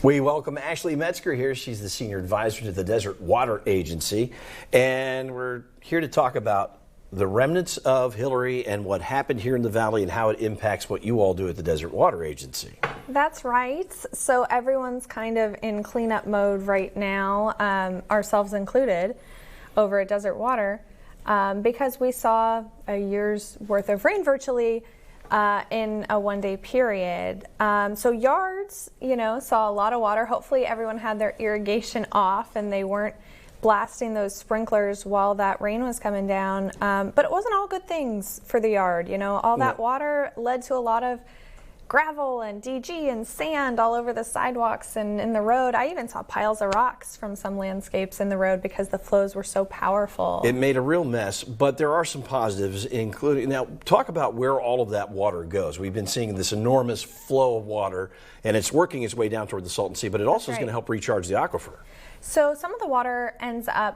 We welcome Ashley Metzger here. She's the Senior Advisor to the Desert Water Agency. And we're here to talk about the remnants of Hilary and what happened here in the valley and how it impacts what you all do at the Desert Water Agency. That's right. So everyone's kind of in cleanup mode right now, ourselves included, over at Desert Water, because we saw a year's worth of rain virtually in a one-day period. So yards, saw a lot of water. Hopefully everyone had their irrigation off and they weren't blasting those sprinklers while that rain was coming down. But it wasn't all good things for the yard. All that water led to a lot of gravel and DG and sand all over the sidewalks and in the road. I even saw piles of rocks from some landscapes in the road because the flows were so powerful. It made a real mess, but there are some positives, including, now talk about where all of that water goes. We've been seeing this enormous flow of water and it's working its way down toward the Salton Sea, but it also is going to help recharge the aquifer. So some of the water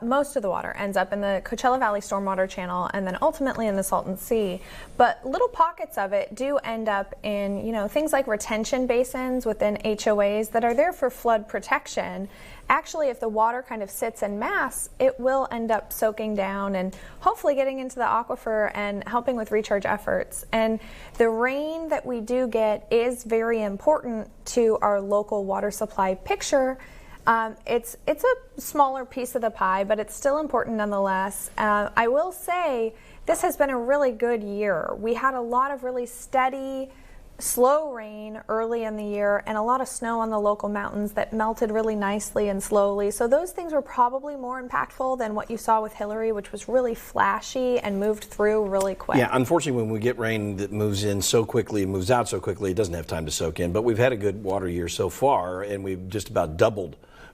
most of the water ends up in the Coachella Valley Stormwater Channel and then ultimately in the Salton Sea. But little pockets of it do end up in, things like retention basins within HOAs that are there for flood protection. Actually, if the water kind of sits en masse, it will end up soaking down and hopefully getting into the aquifer and helping with recharge efforts. And the rain that we do get is very important to our local water supply picture. It's a smaller piece of the pie, but it's still important nonetheless. I will say this has been a really good year. We had a lot of really steady, slow rain early in the year and a lot of snow on the local mountains that melted really nicely and slowly. So those things were probably more impactful than what you saw with Hilary, which was really flashy and moved through really quick. Yeah, unfortunately, when we get rain that moves in so quickly and moves out so quickly, it doesn't have time to soak in. But we've had a good water year so far, and we've just about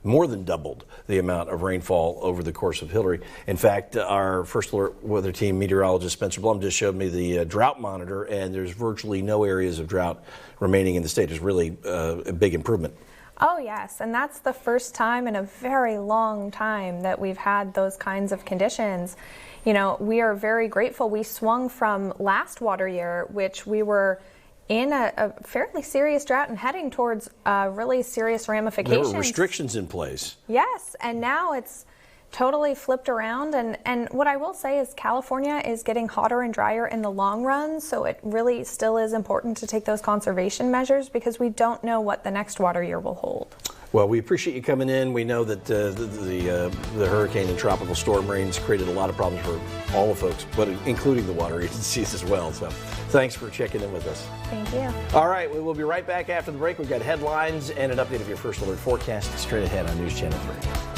more than doubled the amount of rainfall over the course of Hilary. In fact, our first alert weather team meteorologist Spencer Blum just showed me the drought monitor, and there's virtually no areas of drought remaining in the state. It's really a big improvement. Oh yes, and that's the first time in a very long time that we've had those kinds of conditions. We are very grateful. We swung from last water year, which we were in a fairly serious drought and heading towards really serious ramifications. There were restrictions in place. Yes, and now it's totally flipped around. And what I will say is California is getting hotter and drier in the long run, so it really still is important to take those conservation measures because we don't know what the next water year will hold. Well, we appreciate you coming in. We know that the hurricane and tropical storm rains created a lot of problems for all the folks, but including the water agencies as well. So thanks for checking in with us. Thank you. All right, we will be right back after the break. We've got headlines and an update of your first alert forecast straight ahead on News Channel 3.